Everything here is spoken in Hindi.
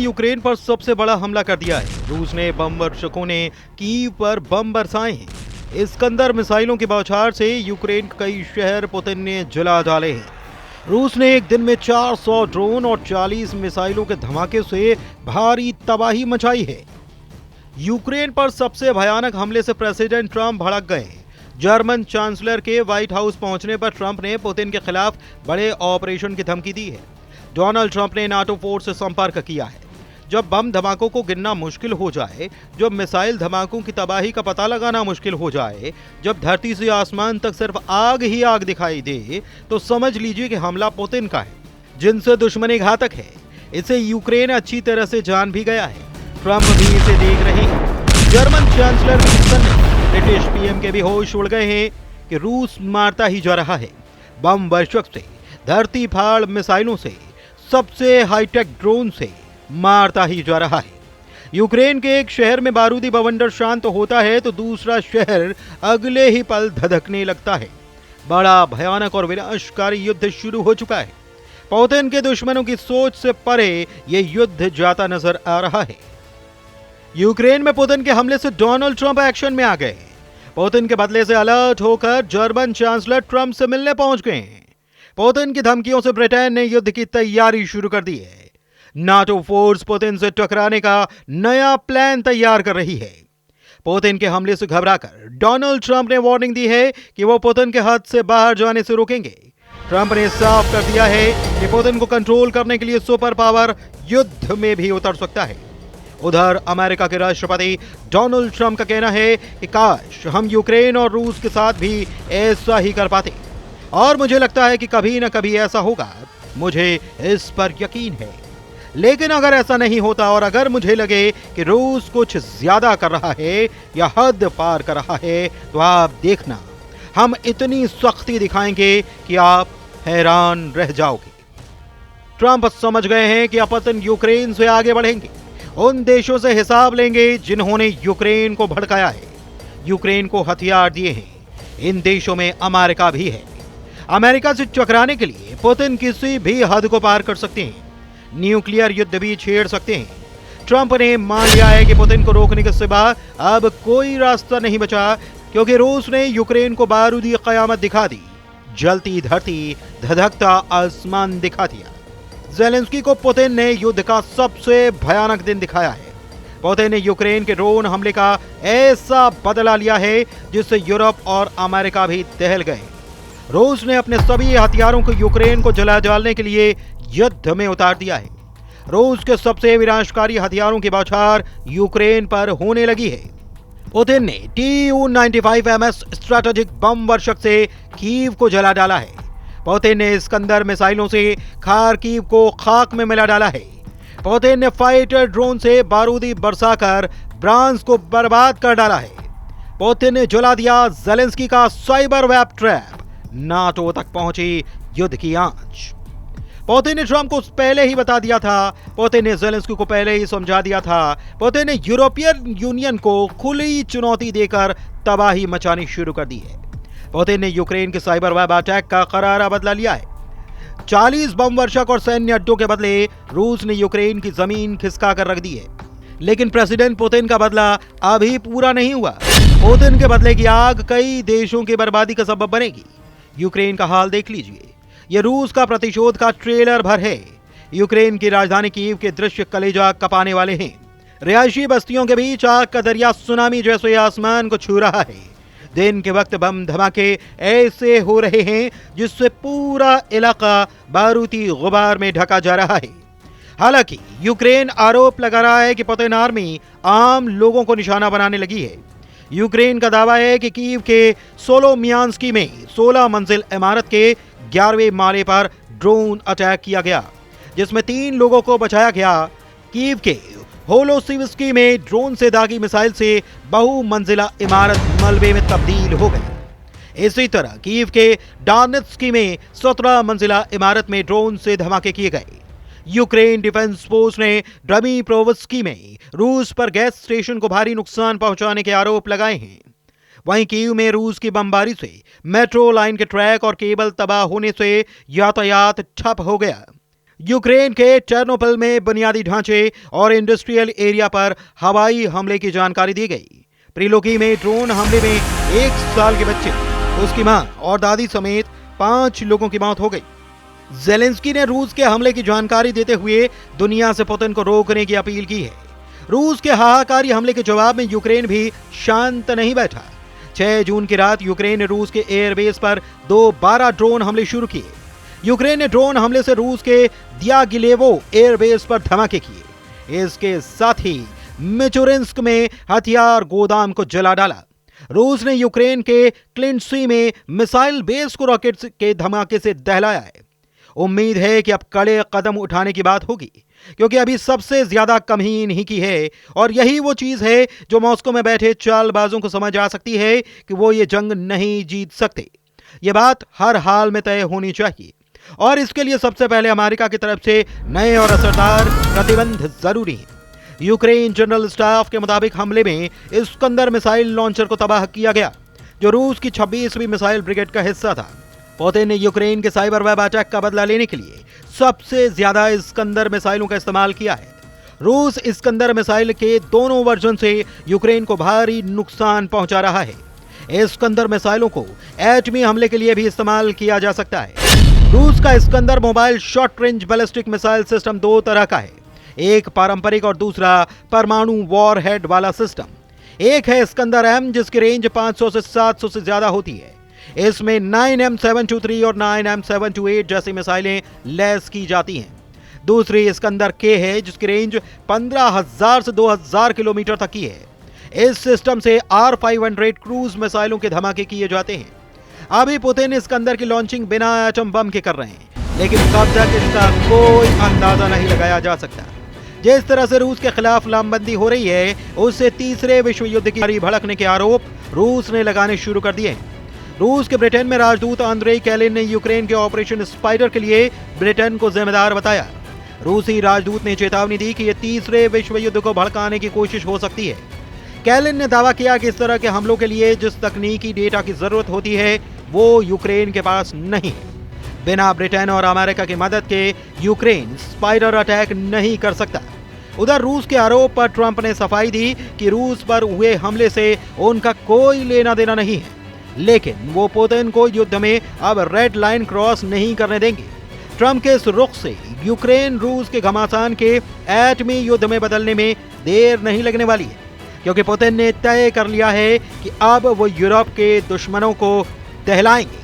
यूक्रेन पर सबसे बड़ा हमला कर दिया है। रूस ने बम वर्षकों ने कीव पर बम बरसाए हैं। इस्कंदर मिसाइलों की बौछार से यूक्रेन के कई शहर पुतिन ने जला डाले हैं। रूस ने एक दिन में 400 ड्रोन और 40 मिसाइलों के धमाके से भारी तबाही मचाई है। यूक्रेन पर सबसे भयानक हमले से प्रेसिडेंट ट्रंप भड़क गए। जर्मन चांसलर के व्हाइट हाउस पहुंचने पर ट्रंप ने पुतिन के खिलाफ बड़े ऑपरेशन की धमकी दी है। डोनाल्ड ट्रंप ने नाटो फोर्स से संपर्क किया है। जब बम धमाकों को गिनना मुश्किल हो जाए, जब मिसाइल धमाकों की तबाही का पता लगाना मुश्किल हो जाए, जब धरती से आसमान तक सिर्फ आग ही आग दिखाई दे, तो समझ लीजिए कि हमला पुतिन का है, जिनसे दुश्मनी घातक है। इसे यूक्रेन अच्छी तरह से जान भी गया है। ट्रंप भी इसे देख रहे हैं। जर्मन चांसलर ब्रिटिश पीएम के भी होश उड़ गए हैं कि रूस मारता ही जा रहा है। बम वर्षक से, धरती फाड़ मिसाइलों से, सबसे हाईटेक ड्रोन से मारता ही जा रहा है। यूक्रेन के एक शहर में बारूदी बवंडर शांत होता है तो दूसरा शहर अगले ही पल धधकने लगता है। बड़ा भयानक और विनाशकारी युद्ध शुरू हो चुका है। पुतिन के दुश्मनों की सोच से परे यह युद्ध जाता नजर आ रहा है। यूक्रेन में पुतिन के हमले से डोनाल्ड ट्रंप एक्शन में आ गए। पुतिन के बदले से अलर्ट होकर जर्मन चांसलर ट्रंप से मिलने पहुंच गए हैं। पुतिन की धमकियों से ब्रिटेन ने युद्ध की तैयारी शुरू कर दी है। नाटो फोर्स पुतिन से टकराने का नया प्लान तैयार कर रही है। पुतिन के हमले से घबराकर डोनाल्ड ट्रंप ने वार्निंग दी है कि वो पुतिन के हाथ से बाहर जाने से रोकेंगे। ट्रंप ने साफ कर दिया है कि पुतिन को कंट्रोल करने के लिए सुपर पावर युद्ध में भी उतर सकता है। उधर अमेरिका के राष्ट्रपति डोनाल्ड ट्रंप का कहना है कि काश हम यूक्रेन और रूस के साथ भी ऐसा ही कर पाते, और मुझे लगता है कि कभी न कभी ऐसा होगा। मुझे इस पर यकीन है। लेकिन अगर ऐसा नहीं होता और अगर मुझे लगे कि रूस कुछ ज्यादा कर रहा है या हद पार कर रहा है, तो आप देखना, हम इतनी सख्ती दिखाएंगे कि आप हैरान रह जाओगे। ट्रंप समझ गए हैं कि पुतिन यूक्रेन से आगे बढ़ेंगे। उन देशों से हिसाब लेंगे जिन्होंने यूक्रेन को भड़काया है, यूक्रेन को हथियार दिए हैं। इन देशों में अमेरिका भी है। अमेरिका से टकराने के लिए पुतिन किसी भी हद को पार कर सकते हैं, न्यूक्लियर युद्ध भी छेड़ सकते हैं। ट्रंप ने मान लिया है कि पुतिन को रोकने के सिवा अब कोई रास्ता नहीं बचा, क्योंकि रूस ने यूक्रेन को बारूदी कयामत दिखा दी, जलती धरती, धधकता आसमान दिखा दिया। ज़ेलेंस्की को पुतिन ने युद्ध का सबसे भयानक दिन दिखाया है। पुतिन ने यूक्रेन के ड्रोन हमले का ऐसा बदला लिया है जिससे यूरोप और अमेरिका भी दहल गए। रूस ने अपने सभी हथियारों को यूक्रेन को जला डालने के लिए युद्ध में उतार दिया है। रूस के सबसे विनाशकारी हथियारों की बौछार यूक्रेन पर होने लगी है। पुतिन ने Tu-95MS स्ट्रैटेजिक बम वर्षक से कीव को जला डाला है। पुतिन ने इस्कंदर मिसाइलों से खार्किव को खाक में मिला डाला है। पुतिन ने फाइटर ड्रोन से बारूदी बरसाकर ब्रांस को बर्बाद कर डाला है। पुतिन ने जला दिया ज़ेलेंस्की का साइबर वेब ट्रैप। नाटो तक पहुंची युद्ध की आंच। पुतिन ने ट्रंप को पहले ही बता दिया था। पुतिन ने ज़ेलेंस्की को पहले ही समझा दिया था। पुतिन ने यूरोपियन यूनियन को खुली चुनौती देकर तबाही मचानी शुरू कर दी है। पुतिन ने यूक्रेन के साइबर वेब अटैक का करारा बदला लिया है। 40 बम वर्षक और सैन्य अड्डों के बदले रूस ने यूक्रेन की जमीन खिसका कर रख दी है। लेकिन प्रेसिडेंट पुतिन का बदला अभी पूरा नहीं हुआ। पुतिन के बदले की आग कई देशों की बर्बादी का सबब बनेगी। यूक्रेन का हाल देख लीजिए। यह रूस का प्रतिशोध का ट्रेलर भर है। यूक्रेन की राजधानी कीव के दृश्य कलेजा कपाने वाले हैं। रिहायशी बस्तियों के बीच आग का दरिया सुनामी जैसे आसमान को छू रहा है। दिन के वक्त बम धमाके ऐसे हो रहे हैं जिससे पूरा इलाका बारूदी गुबार में ढका जा रहा है। हालांकि यूक्रेन आरोप लगा रहा है कि पुतिन आर्मी आम लोगों को निशाना बनाने लगी है। यूक्रेन का दावा है कि कीव के सोलोमियांस्की में 16 मंजिल इमारत के 11वें माले पर ड्रोन अटैक किया गया, जिसमें 3 लोगों को बचाया गया। कीव के होलोसिविस्की में ड्रोन से दागी मिसाइल से बहुमंजिला इमारत मलबे में तब्दील हो गई। इसी तरह कीव के डार्नेत्स्की में 17 मंजिला इमारत में ड्रोन से धमाके किए गए। यूक्रेन डिफेंस फोर्स ने ड्रमीप्रोवस्की में रूस पर गैस स्टेशन को भारी नुकसान पहुंचाने के आरोप लगाए हैं। वहीं कीव में रूस की बमबारी से मेट्रो लाइन के ट्रैक और केबल तबाह होने से यातायात ठप हो गया। यूक्रेन के टर्नोपिल में बुनियादी ढांचे और इंडस्ट्रियल एरिया पर हवाई हमले की जानकारी दी गई। प्रिलोकी में ड्रोन हमले में 1 साल के बच्चे, उसकी मां और दादी समेत 5 लोगों की मौत हो गई। जेलेंस्की ने रूस के हमले की जानकारी देते हुए दुनिया से पुतिन को रोकने की अपील की है। रूस के हाहाकारी हमले के जवाब में यूक्रेन भी शांत नहीं बैठा। 6 जून की रात यूक्रेन ने रूस के एयरबेस पर 12 ड्रोन हमले शुरू किए। यूक्रेन ने ड्रोन हमले से रूस के दियागिलेवो एयरबेस पर धमाके किए। इसके साथ ही मिचुरिन्स्क में हथियार गोदाम को जला डाला। रूस ने यूक्रेन के क्लिंटसी में मिसाइल बेस को रॉकेट के धमाके से दहलाया है। उम्मीद है कि अब कड़े कदम उठाने की बात होगी, क्योंकि अभी सबसे ज्यादा कमी इन्हीं की है और यही वो चीज है जो मॉस्को में बैठे चालबाजों को समझ आ सकती है कि वो ये जंग नहीं जीत सकते। ये बात हर हाल में तय होनी चाहिए और इसके लिए सबसे पहले अमेरिका की तरफ से नए और असरदार प्रतिबंध जरूरी है। यूक्रेन जनरल स्टाफ के मुताबिक हमले में इस्कंदर मिसाइल लॉन्चर को तबाह किया गया, जो रूस की 26वीं मिसाइल ब्रिगेड का हिस्सा था। पुतिन ने यूक्रेन के साइबर वेब अटैक का बदला लेने के लिए सबसे ज्यादा इस्कंदर मिसाइलों का इस्तेमाल किया है। रूस इस्कंदर मिसाइल के दोनों वर्जन से यूक्रेन को भारी नुकसान पहुंचा रहा है। इस्कंदर मिसाइलों को एटमी हमले के लिए भी इस्तेमाल किया जा सकता है। रूस का Iskander mobile short range ballistic missile system 2 तरह का है, एक पारंपरिक और दूसरा परमाणु वॉरहेड वाला सिस्टम। एक है इस्कंदर एम, जिसकी रेंज 500 से 700 से ज्यादा होती है। इसमें 9M723 और 9M728 जैसी मिसाइलें लैस की जाती हैं। दूसरी इस्कंदर के है, जिसकी रेंज 15,000 से 2,000 किलोमीटर तक की है। इस सिस्टम से R500 क्रूज मिसाइलों के धमाके किए जाते हैं। अभी पुतिन इस्कंदर की लॉन्चिंग बिना एटम बम के कर रहे हैं, लेकिन कब तक इसका कोई अंदाजा नहीं लगाया जा सकता। जिस तरह से रूस के खिलाफ लामबंदी हो रही है, उससे तीसरे विश्व युद्ध की भड़कने के आरोप रूस ने लगाने शुरू कर दिए हैं। रूस के ब्रिटेन में राजदूत आंद्रेई कैलिन ने यूक्रेन के ऑपरेशन स्पाइडर के लिए ब्रिटेन को जिम्मेदार बताया। रूसी राजदूत ने चेतावनी दी कि यह तीसरे विश्व युद्ध को भड़काने की कोशिश हो सकती है। कैलिन ने दावा किया कि इस तरह के हमलों के लिए जिस तकनीकी डेटा की जरूरत होती है वो यूक्रेन के पास नहीं है। बिना ब्रिटेन और अमेरिका की मदद के यूक्रेन स्पाइडर अटैक नहीं कर सकता। उधर रूस के आरोप पर ट्रंप ने सफाई दी कि रूस पर हुए हमले से उनका कोई लेना देना नहीं है, लेकिन वो पुतिन को युद्ध में अब रेड लाइन क्रॉस नहीं करने देंगे। ट्रंप के इस रुख से यूक्रेन रूस के घमासान के एटमी युद्ध में बदलने में देर नहीं लगने वाली है, क्योंकि पुतिन ने तय कर लिया है कि अब वो यूरोप के दुश्मनों को दहलाएंगे।